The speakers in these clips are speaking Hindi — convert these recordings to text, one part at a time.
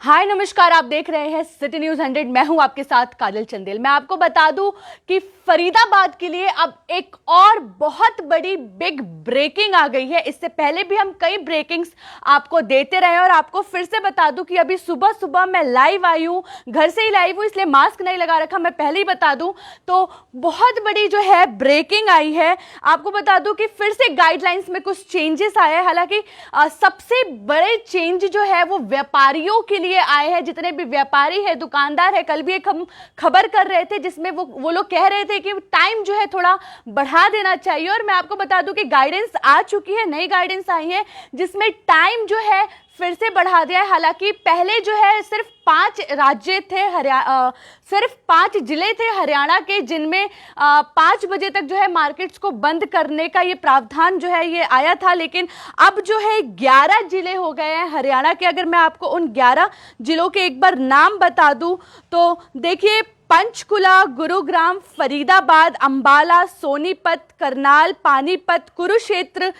हाय नमस्कार, आप देख रहे हैं सिटी न्यूज 100। मैं हूं आपके साथ काजल चंदेल। मैं आपको बता दूं कि फरीदाबाद के लिए अब एक और बहुत बड़ी बिग ब्रेकिंग आ गई है। इससे पहले भी हम कई ब्रेकिंग्स आपको देते रहे और आपको फिर से बता दूं कि अभी सुबह सुबह मैं लाइव आई हूं, घर से ही लाइव हूं, इसलिए मास्क नहीं लगा रखा। मैं पहले ही बता दूं तो बहुत बड़ी जो है ब्रेकिंग आई है। आपको बता दूं कि फिर से गाइडलाइंस में कुछ चेंजेस आए हैं। हालांकि सबसे बड़े चेंज जो है वो व्यापारियों के लिए आए हैं। जितने भी व्यापारी है, दुकानदार है, कल भी एक हम खबर कर रहे थे जिसमें वो लोग कह रहे थे कि टाइम जो है थोड़ा बढ़ा देना चाहिए। और मैं आपको बता दूं कि गाइडेंस आ चुकी है, नई गाइडेंस आई है जिसमें टाइम जो है फिर से बढ़ा दिया है। हालांकि पहले जो है सिर्फ 5 राज्य थे, सिर्फ 5 जिले थे हरियाणा के, जिनमें 5 बजे तक जो है मार्केट्स को बंद करने का ये प्रावधान जो है ये आया था। लेकिन अब जो है 11 जिले हो गए हैं हरियाणा के। अगर मैं आपको उन 11 जिलों के एक बार नाम बता दूं तो देखिए, पंचकुला, गुरुग्राम, फरीदाबाद, अंबाला, सोनीपत, करनाल, पानीपत, कुरुक्षेत्र,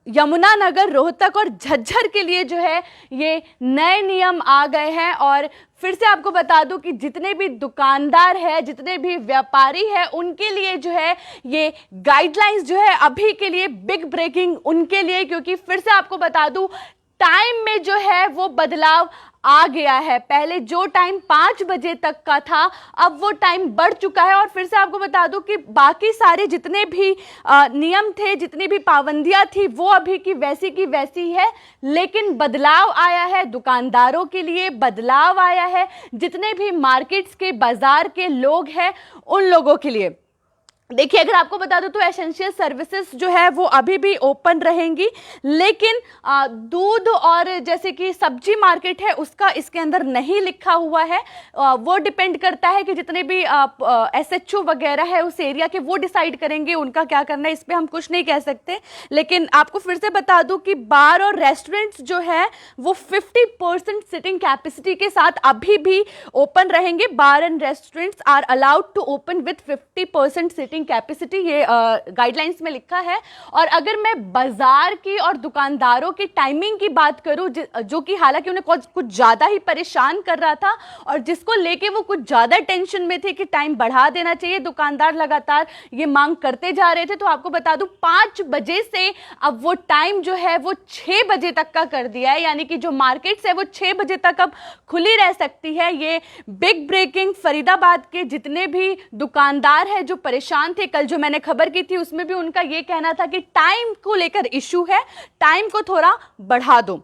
यमुनानगर, रोहतक और झज्जर के लिए जो है ये नए नियम आ गए हैं। और फिर से आपको बता दूं कि जितने भी दुकानदार हैं, जितने भी व्यापारी हैं, उनके लिए जो है ये गाइडलाइंस जो है अभी के लिए बिग ब्रेकिंग उनके लिए, क्योंकि फिर से आपको बता दूं टाइम में जो है वो बदलाव आ गया है। पहले जो टाइम 5 बजे तक का था, अब वो टाइम बढ़ चुका है। और फिर से आपको बता दूं कि बाकी सारे जितने भी नियम थे, जितनी भी पाबंदियां थी, वो अभी की वैसी है। लेकिन बदलाव आया है दुकानदारों के लिए, बदलाव आया है जितने भी मार्केट्स के, बाजार के लोग हैं, उन लोगों के लिए। देखिए, अगर आपको बता दूं तो एसेंशियल सर्विसेज जो है वो अभी भी ओपन रहेंगी, लेकिन दूध और जैसे कि सब्जी मार्केट है उसका इसके अंदर नहीं लिखा हुआ है। वो डिपेंड करता है कि जितने भी एसएचओ वगैरह है उस एरिया के, वो डिसाइड करेंगे उनका क्या करना है। इस पर हम कुछ नहीं कह सकते। लेकिन आपको फिर से बता दूं कि बार और रेस्टोरेंट्स जो है वो 50% सिटिंग कैपेसिटी के साथ अभी भी ओपन रहेंगे। Bar and restaurants are allowed to open with 50% seating capacity, ये गाइडलाइंस में लिखा है। और अगर मैं बाजार की और दुकानदारों की टाइमिंग की बात करूं, जो कि हालांकि उन्हें कुछ ज्यादा ही परेशान कर रहा था और जिसको लेके वो कुछ ज्यादा टेंशन में थे कि टाइम बढ़ा देना चाहिए, दुकानदार लगातार ये मांग करते जा रहे थे। तो आपको बता दूं 5 बजे से अब वो टाइम जो है वो 6 बजे तक का कर दिया है। यानी कि जो मार्केट्स है वो 6 बजे तक अब खुली रह सकती है। ये बिग ब्रेकिंग फरीदाबाद के जितने भी दुकानदार हैं जो परेशान थे, कल जो मैंने खबर की थी उसमें भी उनका ये कहना था कि टाइम को लेकर इशू है, टाइम को थोड़ा बढ़ा दो।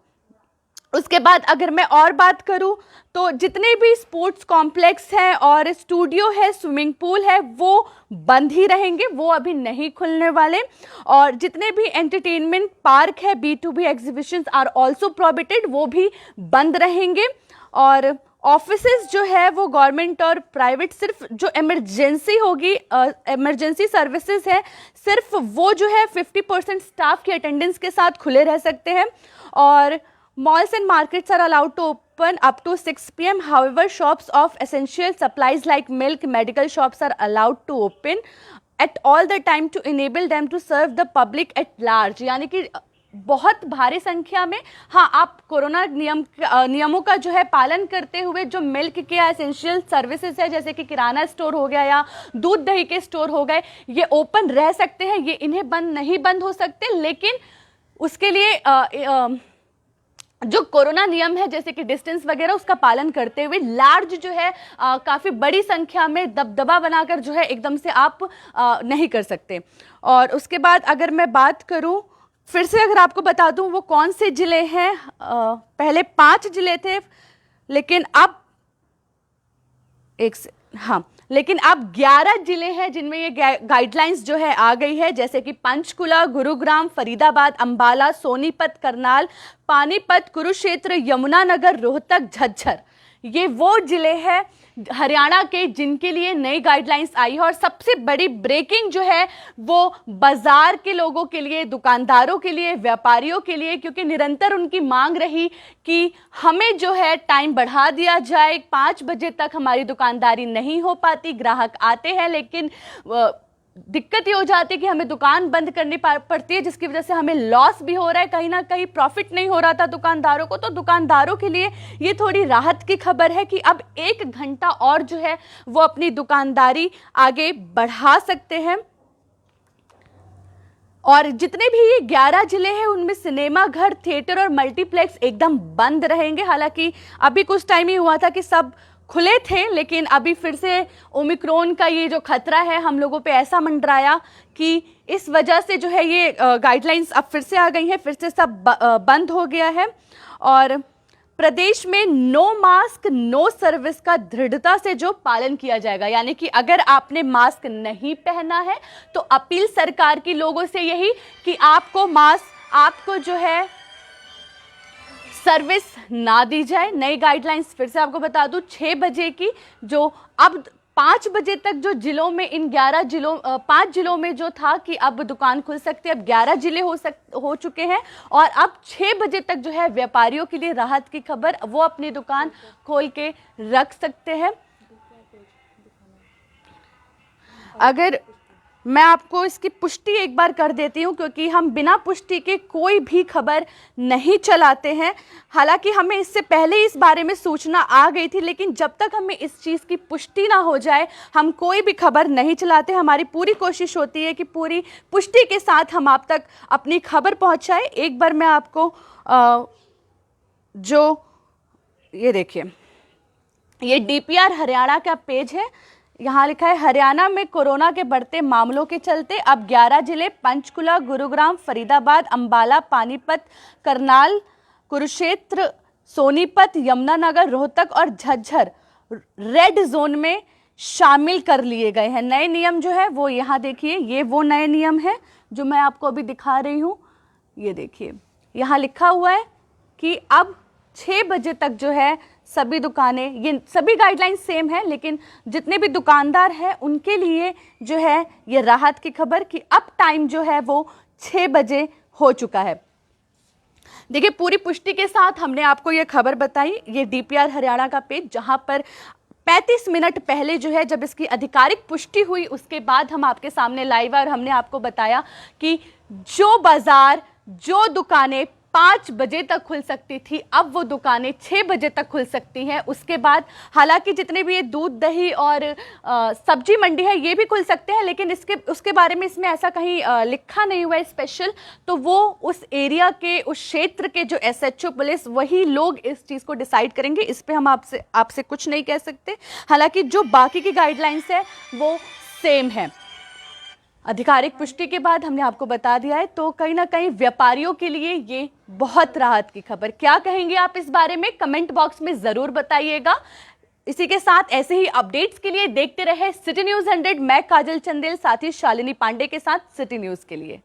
उसके बाद अगर मैं और बात करूं तो जितने भी स्पोर्ट्स कॉम्प्लेक्स हैं और स्टूडियो है, स्विमिंग पूल है, वो बंद ही रहेंगे, वो अभी नहीं खुलने वाले। और जितने भी एंटरटेनमेंट पार्क है, B2B exhibitions are also prohibited, वो भी बंद रहेंगे। और ऑफिसेज जो है वो गवर्नमेंट और प्राइवेट, सिर्फ जो इमरजेंसी होगी, इमरजेंसी सर्विसेज है, सिर्फ वो जो है 50% स्टाफ की अटेंडेंस के साथ खुले रह सकते हैं। और malls and markets are allowed to open up to 6 p.m. However, shops of essential supplies like milk, medical shops are allowed to open at all the time to enable them to serve the public at large। यानी कि बहुत भारी संख्या में, हाँ, आप कोरोना नियमों का जो है पालन करते हुए जो मिल्क के एसेंशियल सर्विसेज है, जैसे कि किराना स्टोर हो गया या दूध दही के स्टोर हो गए, ये ओपन रह सकते हैं। ये इन्हें बंद हो सकते, लेकिन उसके लिए जो कोरोना नियम है जैसे कि डिस्टेंस वगैरह, उसका पालन करते हुए लार्ज जो है काफ़ी बड़ी संख्या में दबदबा बनाकर जो है एकदम से आप नहीं कर सकते। और उसके बाद अगर मैं बात करूं, फिर से अगर आपको बता दूं वो कौन से जिले हैं, पहले 5 जिले थे, लेकिन अब लेकिन अब 11 जिले हैं जिनमें ये गाइडलाइंस जो है आ गई है, जैसे कि पंचकुला, गुरुग्राम, फरीदाबाद, अंबाला, सोनीपत, करनाल, पानीपत, कुरुक्षेत्र, यमुनानगर, रोहतक, झज्जर। ये वो जिले हैं हरियाणा के जिनके लिए नई गाइडलाइंस आई है। और सबसे बड़ी ब्रेकिंग जो है वो बाजार के लोगों के लिए, दुकानदारों के लिए, व्यापारियों के लिए, क्योंकि निरंतर उनकी मांग रही कि हमें जो है टाइम बढ़ा दिया जाए। 5 बजे तक हमारी दुकानदारी नहीं हो पाती, ग्राहक आते हैं लेकिन दिक्कत ये हो जाती है कि हमें दुकान बंद करनी पड़ती है, जिसकी वजह से हमें लॉस भी हो रहा है, कहीं ना कहीं प्रॉफिट नहीं हो रहा था दुकानदारों को। तो दुकानदारों के लिए ये थोड़ी राहत की खबर है कि अब 1 घंटा और जो है वो अपनी दुकानदारी आगे बढ़ा सकते हैं। और जितने भी ये 11 जिले हैं उनमें सिनेमा घर, थिएटर और मल्टीप्लेक्स एकदम बंद रहेंगे। हालांकि अभी कुछ टाइम ही हुआ था कि सब खुले थे, लेकिन अभी फिर से ओमिक्रॉन का ये जो खतरा है हम लोगों पे ऐसा मंडराया कि इस वजह से जो है ये गाइडलाइंस अब फिर से आ गई हैं, फिर से सब बंद हो गया है। और प्रदेश में नो मास्क नो सर्विस का दृढ़ता से जो पालन किया जाएगा, यानी कि अगर आपने मास्क नहीं पहना है तो अपील सरकार की लोगों से यही कि आपको जो है सर्विस ना दी जाए। नई गाइडलाइंस फिर से आपको बता दूं, 6 बजे की, जो अब 5 बजे तक जो जिलों में, इन 5 जिलों में जो था कि अब दुकान खुल सकती है, अब 11 जिले हो चुके हैं। और अब 6 बजे तक जो है व्यापारियों के लिए राहत की खबर, वो अपनी दुकान खोल के रख सकते हैं। अगर मैं आपको इसकी पुष्टि एक बार कर देती हूं, क्योंकि हम बिना पुष्टि के कोई भी खबर नहीं चलाते हैं। हालांकि हमें इससे पहले इस बारे में सूचना आ गई थी, लेकिन जब तक हमें इस चीज़ की पुष्टि ना हो जाए हम कोई भी खबर नहीं चलाते। हमारी पूरी कोशिश होती है कि पूरी पुष्टि के साथ हम आप तक अपनी खबर पहुंचाएं। एक बार मैं आपको जो ये देखिए, ये DPR हरियाणा का पेज है। यहाँ लिखा है, हरियाणा में कोरोना के बढ़ते मामलों के चलते अब 11 जिले पंचकुला, गुरुग्राम, फरीदाबाद, अंबाला, पानीपत, करनाल, कुरुक्षेत्र, सोनीपत, यमुनानगर, रोहतक और झज्जर रेड जोन में शामिल कर लिए गए हैं। नए नियम जो है वो यहाँ देखिए, ये वो नए नियम है जो मैं आपको अभी दिखा रही हूँ। ये देखिए, यहाँ लिखा हुआ है कि अब 6 बजे तक जो है सभी दुकानें, ये सभी गाइडलाइंस सेम है, लेकिन जितने भी दुकानदार हैं उनके लिए जो है ये राहत की खबर कि अब टाइम जो है वो 6 बजे हो चुका है। देखिए, पूरी पुष्टि के साथ हमने आपको ये खबर बताई। ये DPR हरियाणा का पेज, जहां पर 35 मिनट पहले जो है, जब इसकी आधिकारिक पुष्टि हुई उसके बाद हम आपके सामने लाइव और हमने आपको बताया कि जो बाजार, जो दुकानें 5 बजे तक खुल सकती थी, अब वो दुकानें 6 बजे तक खुल सकती हैं। उसके बाद हालांकि जितने भी ये दूध, दही और सब्जी मंडी है ये भी खुल सकते हैं, लेकिन उसके बारे में इसमें ऐसा कहीं लिखा नहीं हुआ है स्पेशल। तो वो उस एरिया के, उस क्षेत्र के जो SHO पुलिस, वही लोग इस चीज़ को डिसाइड करेंगे। इस पर हम आपसे कुछ नहीं कह सकते। हालांकि जो बाकी की गाइडलाइंस है वो सेम है। आधिकारिक पुष्टि के बाद हमने आपको बता दिया है, तो कहीं ना कहीं व्यापारियों के लिए ये बहुत राहत की खबर। क्या कहेंगे आप इस बारे में, कमेंट बॉक्स में जरूर बताइएगा। इसी के साथ ऐसे ही अपडेट्स के लिए देखते रहे सिटी न्यूज़ 100। मैं काजल चंदेल, साथी शालिनी पांडे के साथ सिटी न्यूज़ के लिए।